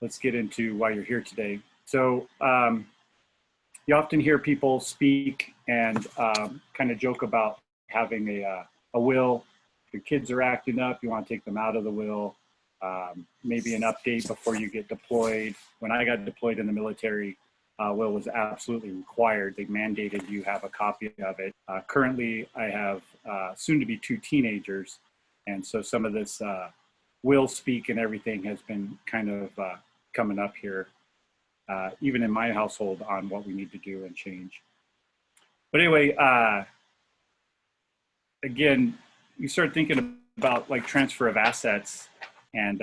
let's get into why you're here today. So you often hear people speak and kind of joke about having a will. Your kids are acting up, you want to take them out of the will. Maybe an update before you get deployed. When I got deployed in the military, will was absolutely required. They mandated you have a copy of it. Currently, I have soon to be 2 teenagers. And so some of this will speak and everything has been kind of coming up here, even in my household, on what we need to do and change. But anyway, again, you start thinking about like transfer of assets and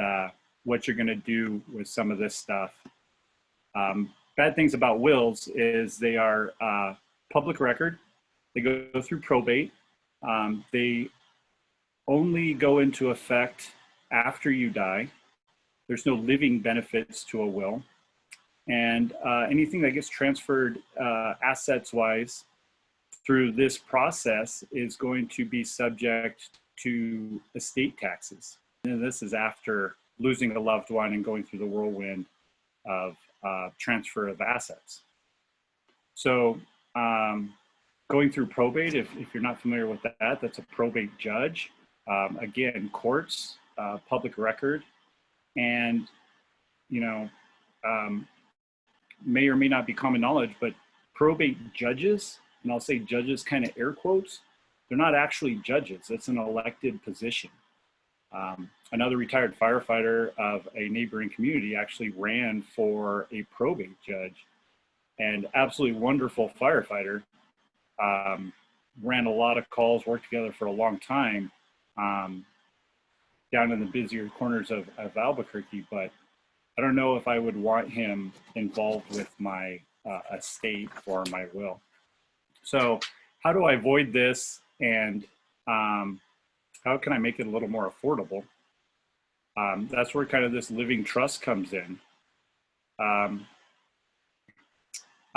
what you're gonna do with some of this stuff. Bad things about wills is they are public record. They go through probate. They only go into effect after you die. There's no living benefits to a will. And anything that gets transferred assets-wise through this process is going to be subject to estate taxes. And this is after losing a loved one and going through the whirlwind of transfer of assets. So going through probate, if you're not familiar with that, that's a probate judge. Again, courts, public record, and may or may not be common knowledge, but probate judges, and I'll say judges kind of air quotes, they're not actually judges. It's an elected position. Another retired firefighter of a neighboring community actually ran for a probate judge, and absolutely wonderful firefighter. Ran a lot of calls, worked together for a long time down in the busier corners of Albuquerque, but I don't know if I would want him involved with my estate or my will. So how do I avoid this, and how can I make it a little more affordable? That's where kind of this living trust comes in. I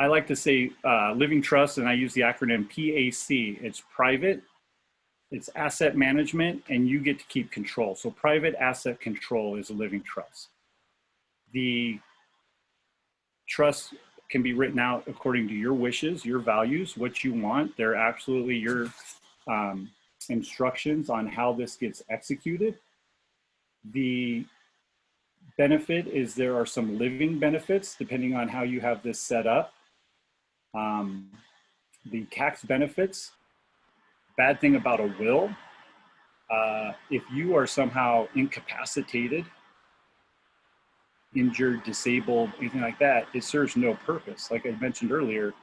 like to say living trust, and I use the acronym PAC. It's private, it's asset management, and you get to keep control. So private asset control is a living trust. The trust can be written out according to your wishes, your values, what you want. They're absolutely your instructions on how this gets executed. The benefit is there are some living benefits depending on how you have this set up. The tax benefits, bad thing about a will, if you are somehow incapacitated, injured, disabled, anything like that, it serves no purpose. Like I mentioned earlier,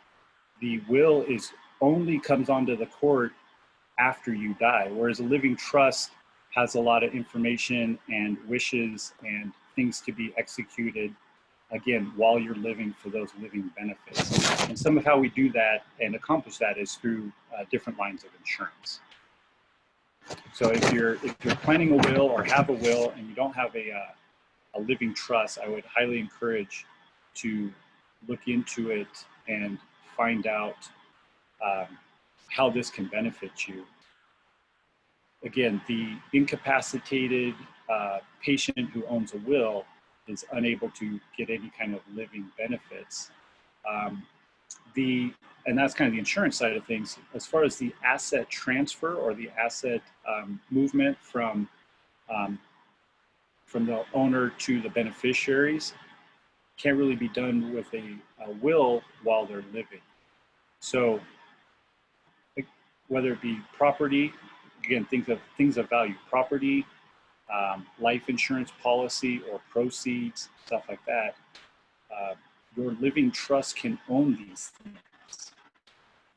the will is only comes onto the court after you die, whereas a living trust has a lot of information and wishes and things to be executed, again, while you're living, for those living benefits. And some of how we do that and accomplish that is through different lines of insurance. So if you're planning a will or have a will and you don't have a living trust, I would highly encourage to look into it and find out how this can benefit you. Again, the incapacitated patient who owns a will is unable to get any kind of living benefits. And that's kind of the insurance side of things. As far as the asset transfer or the asset movement from the owner to the beneficiaries, can't really be done with a will while they're living. So whether it be property, again, things of value, property, life insurance policy or proceeds, stuff like that, your living trust can own these things.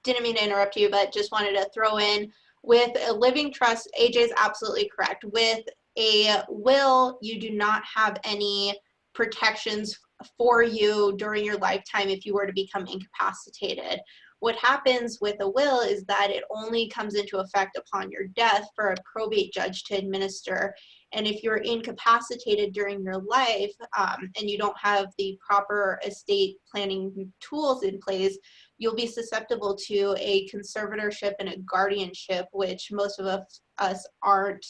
Didn't mean to interrupt you, but just wanted to throw in, with a living trust, AJ is absolutely correct. With a will, you do not have any protections for you during your lifetime if you were to become incapacitated. What happens with a will is that it only comes into effect upon your death for a probate judge to administer. And if you're incapacitated during your life and you don't have the proper estate planning tools in place, you'll be susceptible to a conservatorship and a guardianship, which most of us aren't,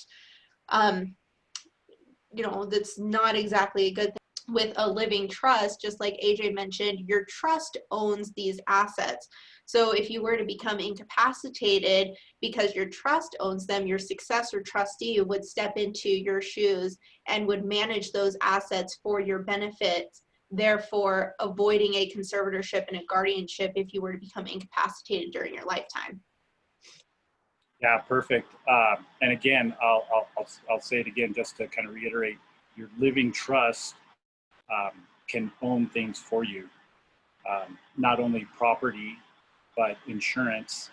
that's not exactly a good thing. With a living trust, just like AJ mentioned, your trust owns these assets. So if you were to become incapacitated because your trust owns them, your successor trustee would step into your shoes and would manage those assets for your benefit, therefore avoiding a conservatorship and a guardianship if you were to become incapacitated during your lifetime. Yeah, perfect. And again, I'll say it again just to kind of reiterate, your living trust can own things for you, not only property, but insurance.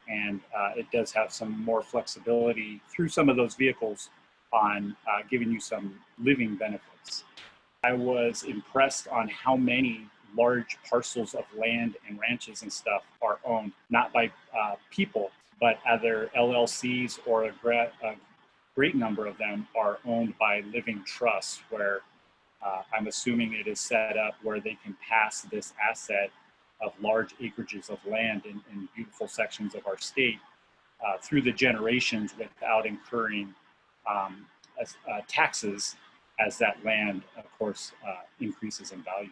And it does have some more flexibility through some of those vehicles on giving you some living benefits. I was impressed on how many large parcels of land and ranches and stuff are owned, not by people, but either LLCs, or a great number of them are owned by living trusts, where I'm assuming it is set up where they can pass this asset of large acreages of land in beautiful sections of our state through the generations without incurring taxes as that land, of course, increases in value.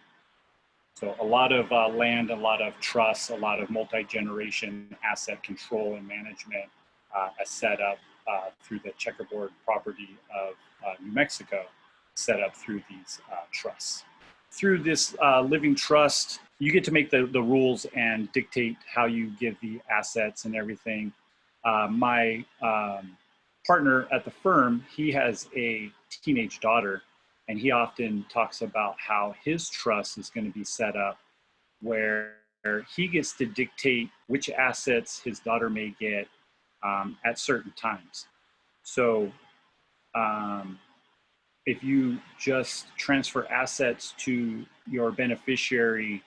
So a lot of land, a lot of trusts, a lot of multi-generation asset control and management is set up through the checkerboard property of New Mexico, set up through these trusts. Through this living trust, you get to make the rules and dictate how you give the assets and everything. My partner at the firm, he has a teenage daughter, and he often talks about how his trust is going to be set up where he gets to dictate which assets his daughter may get at certain times. So if you just transfer assets to your beneficiary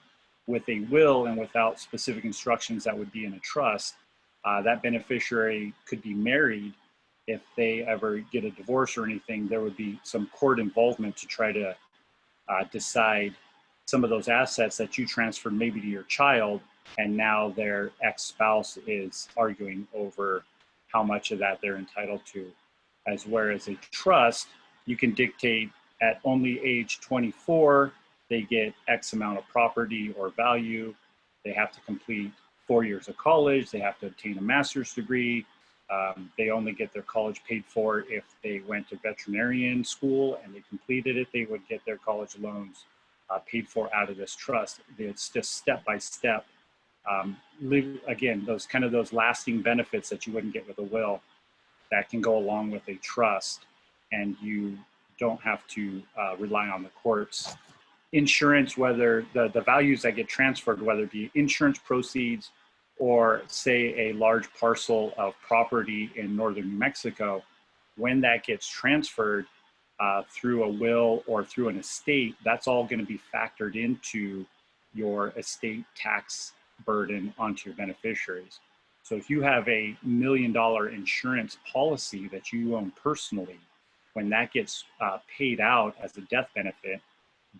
with a will and without specific instructions that would be in a trust, that beneficiary could be married. If they ever get a divorce or anything, there would be some court involvement to try to decide some of those assets that you transferred maybe to your child, and now their ex-spouse is arguing over how much of that they're entitled to. As whereas a trust, you can dictate at only age 24, they get X amount of property or value. They have to complete 4 years of college. They have to obtain a master's degree. They only get their college paid for if they went to veterinarian school and they completed it. They would get their college loans paid for out of this trust. It's just step by step. Again, those lasting benefits that you wouldn't get with a will, that can go along with a trust, and you don't have to rely on the courts. Insurance, whether the values that get transferred, whether it be insurance proceeds or say a large parcel of property in northern New Mexico, when that gets transferred through a will or through an estate, that's all going to be factored into your estate tax burden onto your beneficiaries. So if you have $1 million insurance policy that you own personally, when that gets paid out as a death benefit,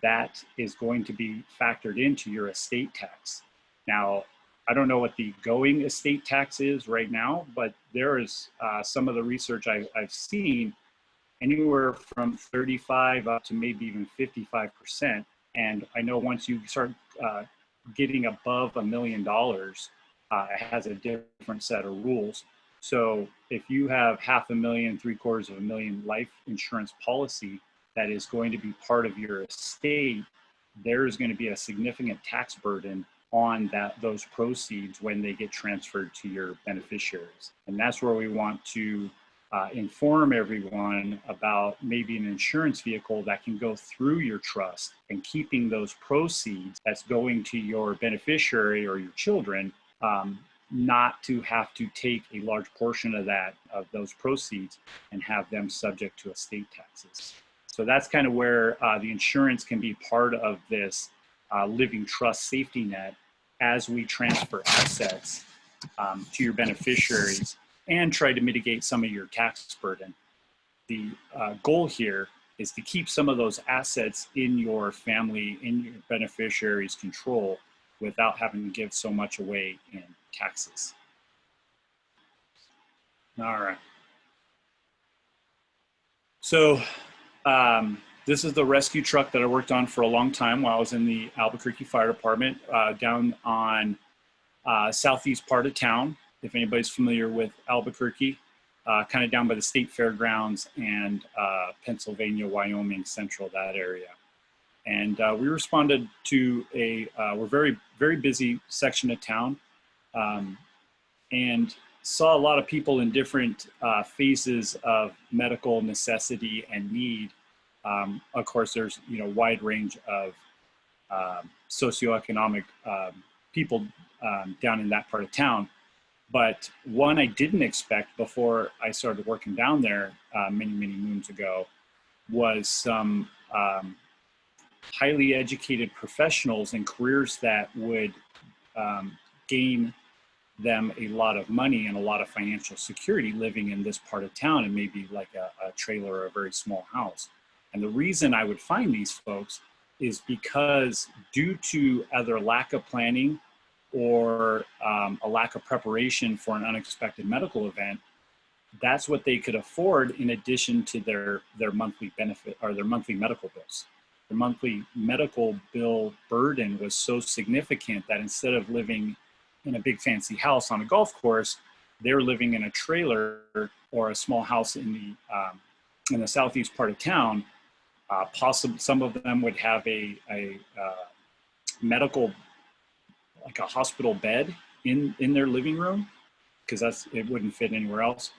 that is going to be factored into your estate tax. Now, I don't know what the going estate tax is right now, but there is some of the research I've seen anywhere from 35 up to maybe even 55%. And I know once you start getting above $1 million, it has a different set of rules. So if you have $500,000, $750,000 life insurance policy that is going to be part of your estate, there is going to be a significant tax burden on those proceeds when they get transferred to your beneficiaries. And that's where we want to inform everyone about maybe an insurance vehicle that can go through your trust, and keeping those proceeds that's going to your beneficiary or your children, not to have to take a large portion of those proceeds and have them subject to estate taxes. So that's kind of where the insurance can be part of this living trust safety net as we transfer assets to your beneficiaries and try to mitigate some of your tax burden. The goal here is to keep some of those assets in your family, in your beneficiaries' control, without having to give so much away in taxes. All right. So This is the rescue truck that I worked on for a long time while I was in the Albuquerque Fire Department, down on southeast part of town. If anybody's familiar with Albuquerque, kind of down by the state fairgrounds and Pennsylvania, Wyoming, central, that area. And we responded to we're very, very busy section of town, and saw a lot of people in different phases of medical necessity and need. Of course, there's wide range of socioeconomic people down in that part of town. But one I didn't expect before I started working down there many, many moons ago was some highly educated professionals in careers that would gain them a lot of money and a lot of financial security living in this part of town, and maybe like a trailer or a very small house. And the reason I would find these folks is because, due to either lack of planning or a lack of preparation for an unexpected medical event, that's what they could afford in addition to their monthly benefit or their monthly medical bills. The monthly medical bill burden was so significant that instead of living in a big fancy house on a golf course, they were living in a trailer or a small house in the southeast part of town. Some of them would have a medical, like a hospital bed in their living room, because it wouldn't fit anywhere else.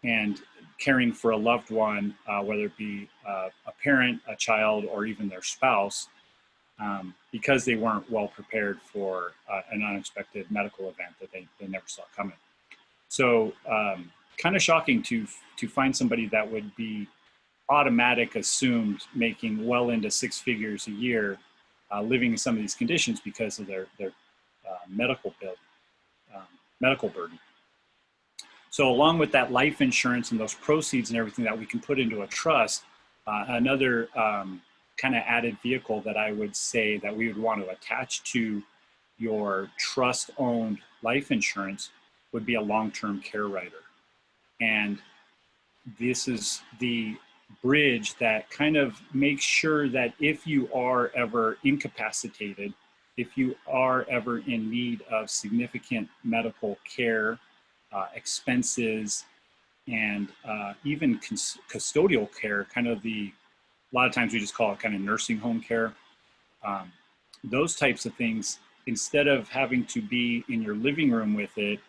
And caring for a loved one, whether it be a parent, a child, or even their spouse, because they weren't well prepared for an unexpected medical event that they never saw coming. So kind of shocking to find somebody that would be automatic assumed making well into six figures a year, living in some of these conditions because of their medical burden. So along with that life insurance and those proceeds and everything that we can put into a trust, another kind of added vehicle that I would say that we would want to attach to your trust-owned life insurance would be a long-term care rider. And this is the bridge that kind of makes sure that if you are ever incapacitated, if you are ever in need of significant medical care, expenses, and even custodial care, kind of a lot of times we just call it kind of nursing home care. Those types of things, instead of having to be in your living room with it,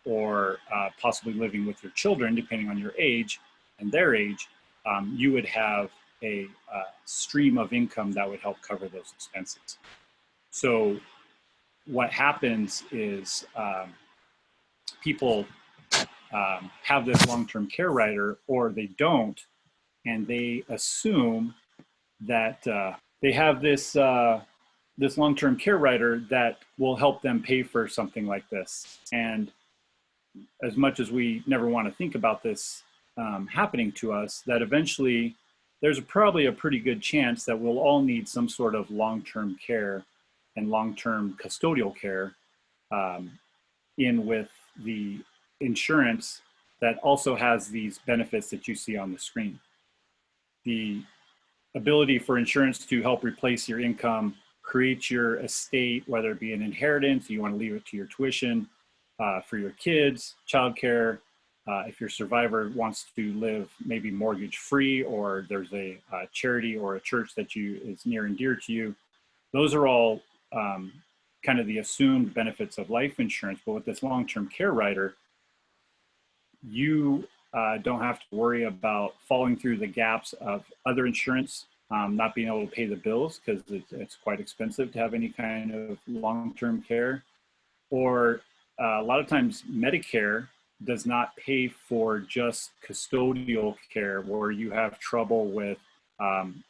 or possibly living with your children, depending on your age and their age, you would have a stream of income that would help cover those expenses. So what happens is people have this long-term care rider, or they don't, and they assume that they have this long-term care rider that will help them pay for something like this. And as much as we never want to think about this happening to us, that eventually there's probably a pretty good chance that we'll all need some sort of long-term care and long-term custodial care in with the insurance that also has these benefits that you see on the screen. The ability for insurance to help replace your income, create your estate, whether it be an inheritance, you want to leave it to your tuition, for your kids, childcare, if your survivor wants to live maybe mortgage free, or there's a charity or a church that is near and dear to you. Those are all kind of the assumed benefits of life insurance. But with this long-term care rider, you don't have to worry about falling through the gaps of other insurance, not being able to pay the bills because it's quite expensive to have any kind of long-term care. Or a lot of times Medicare does not pay for just custodial care, where you have trouble with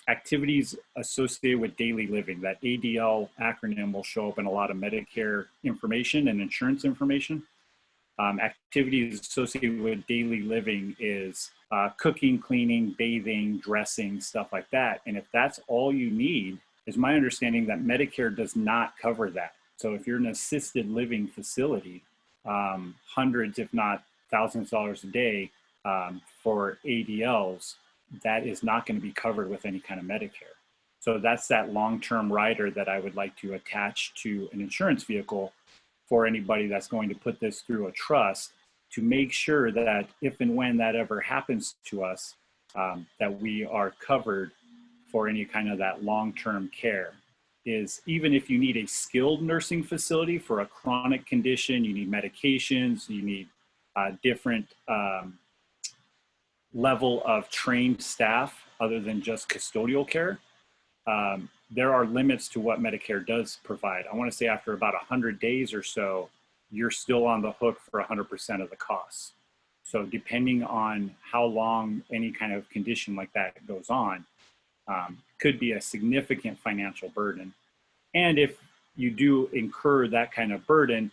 activities associated with daily living. That ADL acronym will show up in a lot of Medicare information and insurance information. Activities associated with daily living is cooking, cleaning, bathing, dressing, stuff like that. And if that's all you need, is my understanding that Medicare does not cover that. So if you're in an assisted living facility, hundreds, if not thousands of dollars a day for ADLs that is not going to be covered with any kind of Medicare. So that's that long-term rider that I would like to attach to an insurance vehicle for anybody that's going to put this through a trust, to make sure that if and when that ever happens to us, that we are covered for any kind of that long-term care. Is even if you need a skilled nursing facility for a chronic condition, you need medications, you need different level of trained staff other than just custodial care. There are limits to what Medicare does provide. I want to say after about 100 days or so, you're still on the hook for 100% of the costs. So depending on how long any kind of condition like that goes on, could be a significant financial burden. And if you do incur that kind of burden,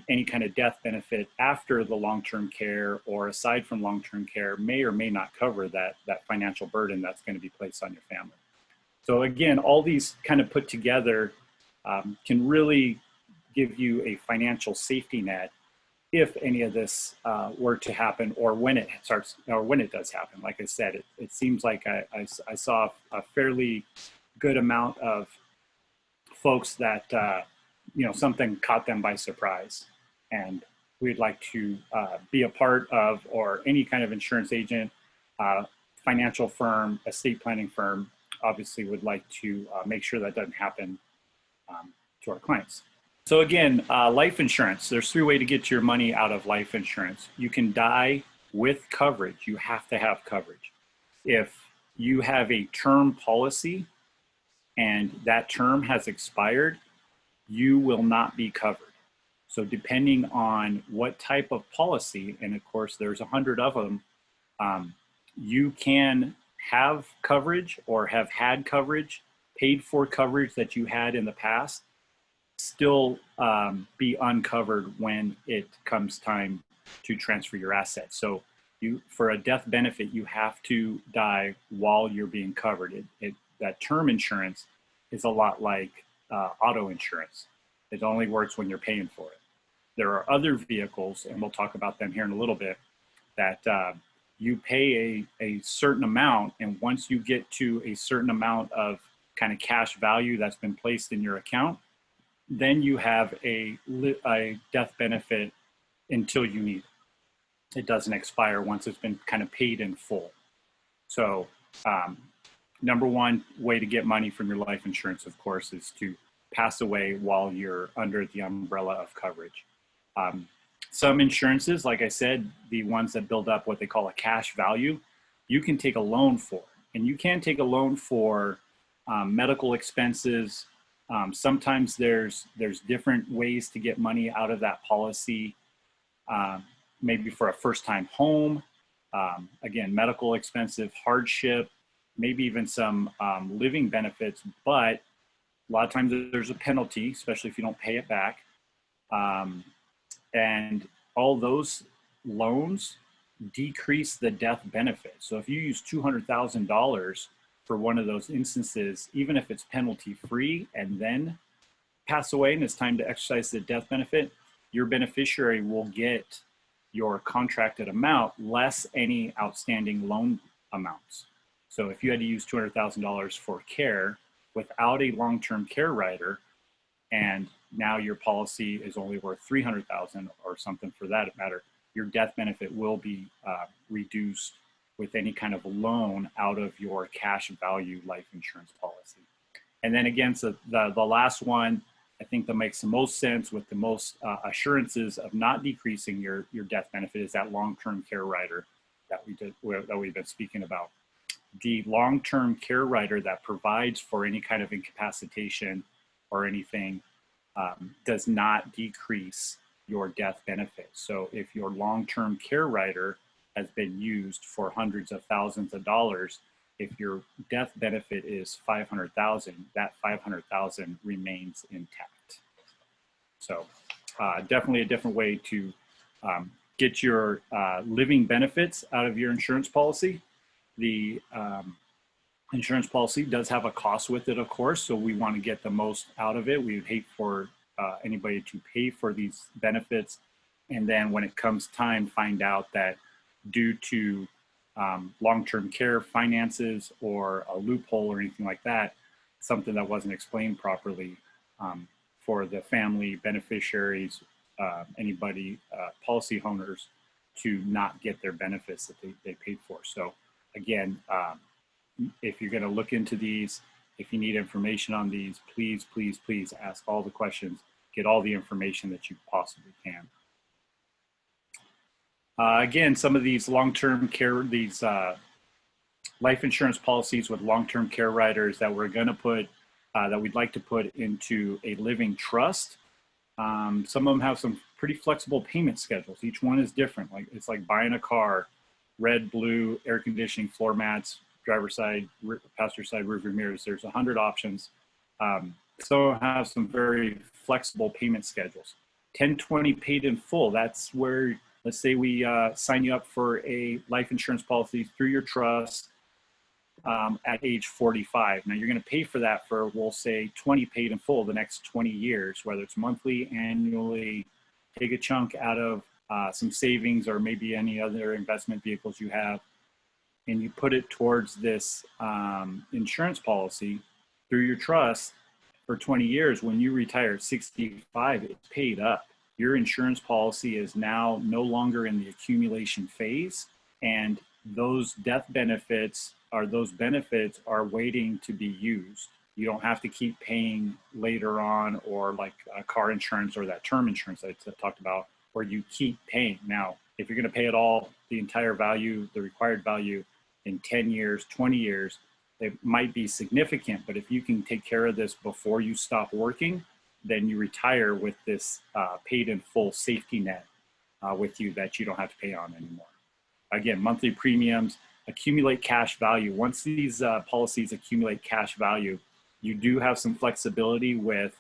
any kind of death benefit after the long-term care or aside from long-term care may or may not cover that financial burden that's going to be placed on your family. So again, all these kind of put together can really give you a financial safety net if any of this were to happen, or when it starts, or when it does happen. Like I said, it seems like I saw a fairly good amount of folks that something caught them by surprise, and we'd like to be a part of, or any kind of insurance agent, financial firm, estate planning firm, obviously would like to make sure that doesn't happen to our clients. So again, life insurance, there's 3 ways to get your money out of life insurance. You can die with coverage. You have to have coverage. If you have a term policy and that term has expired, you will not be covered. So depending on what type of policy, and of course there's 100 of them, you can have coverage or have had coverage, paid for coverage that you had in the past, still be uncovered when it comes time to transfer your assets. So for a death benefit, you have to die while you're being covered. That term insurance is a lot like auto insurance. It only works when you're paying for it. There are other vehicles, and we'll talk about them here in a little bit, that you pay a certain amount, and once you get to a certain amount of kind of cash value that's been placed in your account, then you have a death benefit until you need it. It doesn't expire once it's been kind of paid in full. So number one way to get money from your life insurance, of course, is to pass away while you're under the umbrella of coverage. Some insurances, like I said, the ones that build up what they call a cash value, you can take a loan for. And you can take a loan for medical expenses. Sometimes there's different ways to get money out of that policy, maybe for a first-time home, again, medical expensive, hardship, maybe even some living benefits, but a lot of times there's a penalty, especially if you don't pay it back. And all those loans decrease the death benefit. So if you use $200,000 for one of those instances, even if it's penalty free and then pass away and it's time to exercise the death benefit, your beneficiary will get your contracted amount less any outstanding loan amounts. So if you had to use $200,000 for care without a long-term care rider, and now your policy is only worth $300,000 or something for that matter, your death benefit will be reduced with any kind of loan out of your cash value life insurance policy. And then again, so the last one, I think that makes the most sense with the most assurances of not decreasing your death benefit, is that long-term care rider that we've been speaking about. The long-term care rider that provides for any kind of incapacitation or anything does not decrease your death benefit. So if your long-term care rider has been used for hundreds of thousands of dollars, if your death benefit is $500,000, that $500,000 remains intact. So definitely a different way to get your living benefits out of your insurance policy. The insurance policy does have a cost with it, of course, so we want to get the most out of it. We would hate for anybody to pay for these benefits, and then when it comes time, find out that due to long-term care finances or a loophole or anything like that, something that wasn't explained properly for the family beneficiaries, anybody, policy owners to not get their benefits that they paid for. So again, if you're going to look into these, if you need information on these, please, please, please ask all the questions, get all the information that you possibly can. Again, some of these long-term care, these life insurance policies with long-term care riders that we're going to put, that we'd like to put into a living trust. Some of them have some pretty flexible payment schedules. Each one is different. Like it's like buying a car, red, blue, air conditioning, floor mats, driver's side, passenger side, rearview mirrors. There's 100 options. Some have some very flexible payment schedules. 10/20 paid in full. That's where, let's say we sign you up for a life insurance policy through your trust at age 45. Now you're going to pay for that for, we'll say 20 paid in full the next 20 years, whether it's monthly, annually, take a chunk out of some savings or maybe any other investment vehicles you have, and you put it towards this insurance policy through your trust for 20 years. When you retire at 65, it's paid up. Your insurance policy is now no longer in the accumulation phase, and those death benefits are waiting to be used. You don't have to keep paying later on, or like car insurance or that term insurance that I talked about, where you keep paying. Now, if you're going to pay it all, the entire value, the required value in 10 years, 20 years, it might be significant, but if you can take care of this before you stop working, then you retire with this paid in full safety net with you that you don't have to pay on anymore. Again, monthly premiums, accumulate cash value. Once these policies accumulate cash value, you do have some flexibility with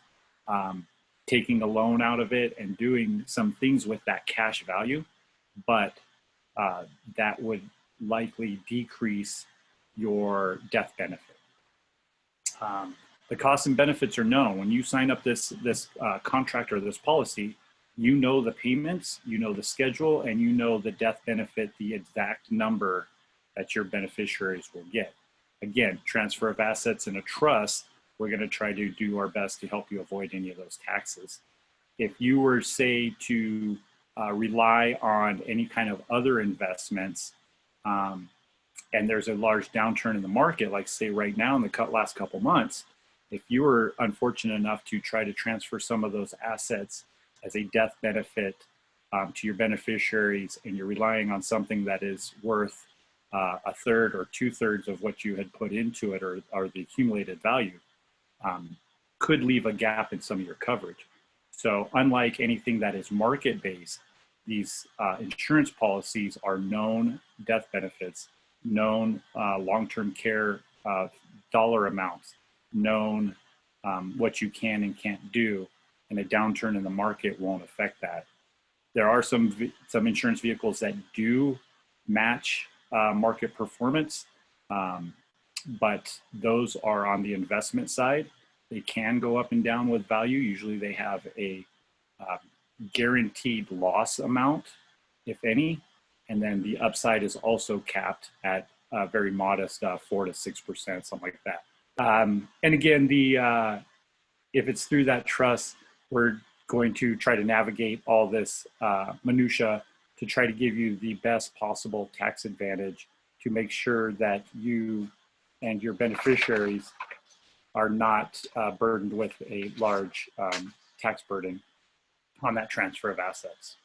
taking a loan out of it and doing some things with that cash value, but that would likely decrease your death benefit. The costs and benefits are known. When you sign up this contract or this policy, you know the payments, you know the schedule, and you know the death benefit, the exact number that your beneficiaries will get. Again, transfer of assets in a trust, we're going to try to do our best to help you avoid any of those taxes. If you were, say, to rely on any kind of other investments, and there's a large downturn in the market, like say right now in the last couple months, if you were unfortunate enough to try to transfer some of those assets as a death benefit to your beneficiaries, and you're relying on something that is worth a third or 2/3 of what you had put into it, or the accumulated value, could leave a gap in some of your coverage. So unlike anything that is market-based, these insurance policies are known death benefits, known long-term care dollar amounts, known what you can and can't do, and a downturn in the market won't affect that. There are some insurance vehicles that do match market performance, but those are on the investment side. They can go up and down with value. Usually they have a guaranteed loss amount, if any, and then the upside is also capped at a very modest 4 to 6%, something like that. And again, if it's through that trust, we're going to try to navigate all this minutia to try to give you the best possible tax advantage to make sure that you and your beneficiaries are not burdened with a large tax burden on that transfer of assets.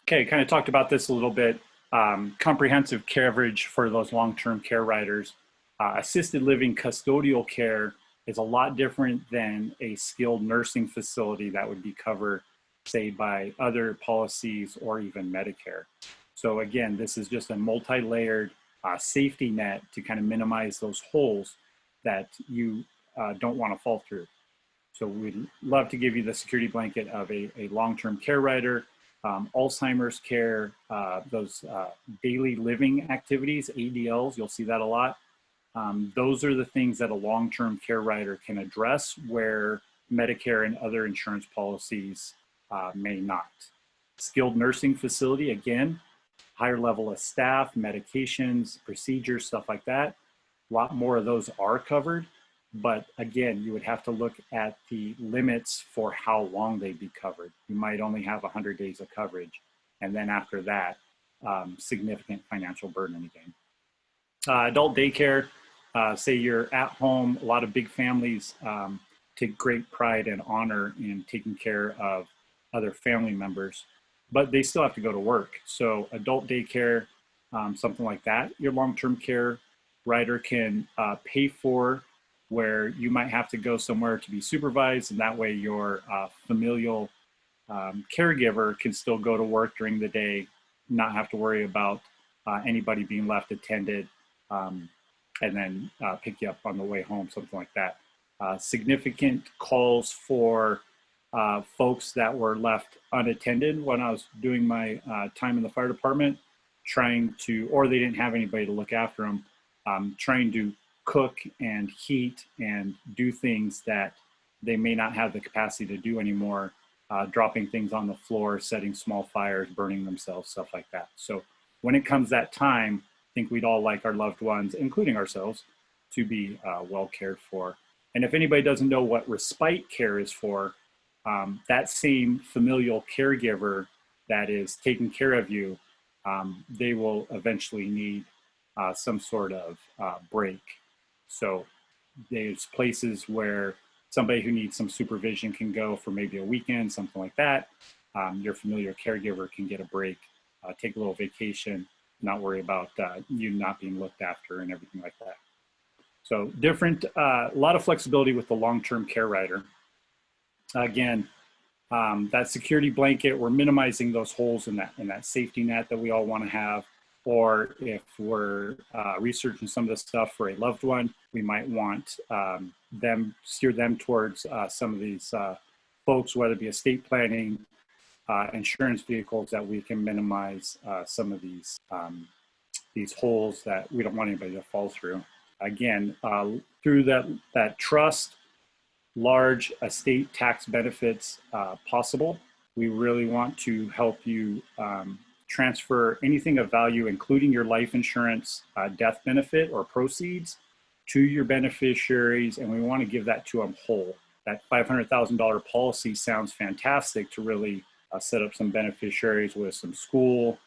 Okay, kind of talked about this a little bit. Comprehensive coverage for those long-term care riders. Assisted living custodial care is a lot different than a skilled nursing facility that would be covered, say, by other policies or even Medicare. So again, this is just a multi-layered safety net to kind of minimize those holes that you don't want to fall through. So we'd love to give you the security blanket of a long-term care rider, Alzheimer's care, those daily living activities, ADLs, you'll see that a lot. Those are the things that a long-term care rider can address where Medicare and other insurance policies may not. Skilled nursing facility, again, higher level of staff, medications, procedures, stuff like that. A lot more of those are covered. But again, you would have to look at the limits for how long they'd be covered. You might only have 100 days of coverage. And then after that, significant financial burden again. Adult daycare, say you're at home, a lot of big families take great pride and honor in taking care of other family members, but they still have to go to work. So adult daycare, something like that, your long-term care rider can pay for, where you might have to go somewhere to be supervised, and that way your familial caregiver can still go to work during the day, not have to worry about anybody being left attended, and then pick you up on the way home, something like that. Significant calls for folks that were left unattended when I was doing my time in the fire department, trying to, or they didn't have anybody to look after them, trying to cook and heat and do things that they may not have the capacity to do anymore, dropping things on the floor, setting small fires, burning themselves, stuff like that. So when it comes that time, I think we'd all like our loved ones, including ourselves, to be well cared for. And if anybody doesn't know what respite care is for, that same familial caregiver that is taking care of you, they will eventually need some sort of break. So there's places where somebody who needs some supervision can go for maybe a weekend, something like that. Your familiar caregiver can get a break, take a little vacation, not worry about you not being looked after and everything like that. So different, a lot of flexibility with the long-term care rider. Again, that security blanket, we're minimizing those holes in that safety net that we all want to have. Or if we're researching some of the stuff for a loved one, we might want steer them towards some of these folks, whether it be estate planning, insurance vehicles, that we can minimize some of these holes that we don't want anybody to fall through. Again, through that trust, large estate tax benefits possible. We really want to help you transfer anything of value, including your life insurance death benefit or proceeds, to your beneficiaries, and we want to give that to them whole. That $500,000 policy sounds fantastic to really set up some beneficiaries with some school,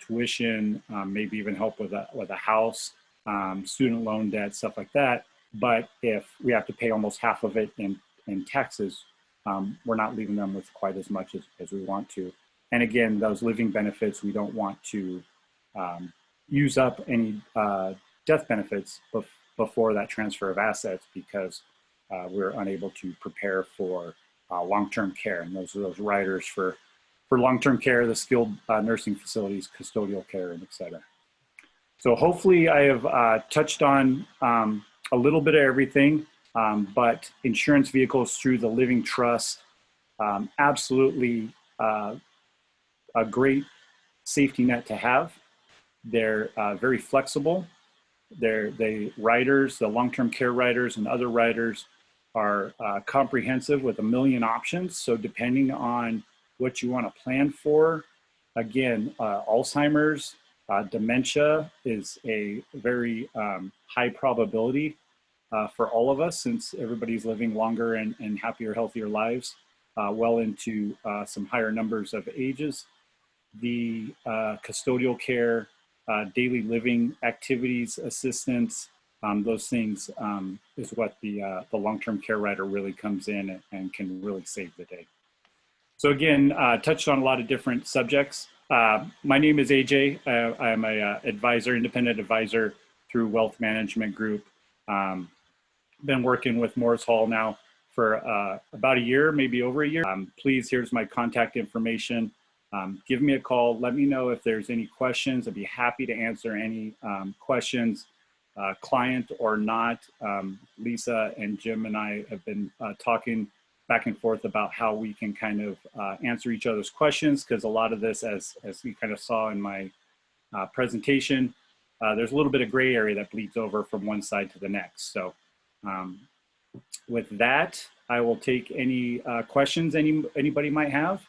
tuition, maybe even help with a house, student loan debt, stuff like that. But if we have to pay almost half of it in taxes, we're not leaving them with quite as much as we want to. And again, those living benefits, we don't want to use up any death benefits before that transfer of assets, because we're unable to prepare for long-term care. And those are those riders for long-term care, the skilled nursing facilities, custodial care, and et cetera. So hopefully I have touched on a little bit of everything, but insurance vehicles through the living trust, absolutely a great safety net to have. They're very flexible. The riders, the long-term care riders and other riders are comprehensive with 1 million options. So depending on what you want to plan for, again, Alzheimer's, dementia is a very high probability for all of us, since everybody's living longer and happier, healthier lives, well into some higher numbers of ages. The custodial care, daily living activities, assistance, those things is what the long-term care rider really comes in and can really save the day. So again, touched on a lot of different subjects. My name is AJ. I'm a advisor, independent advisor through Wealth Management Group. Been working with Morris Hall now for about a year, maybe over a year. Please, here's my contact information. Give me a call. Let me know if there's any questions. I'd be happy to answer any questions, client or not. Lisa and Jim and I have been talking back and forth about how we can kind of answer each other's questions, because a lot of this, as you kind of saw in my presentation, there's a little bit of gray area that bleeds over from one side to the next. So with that, I will take any questions anybody might have.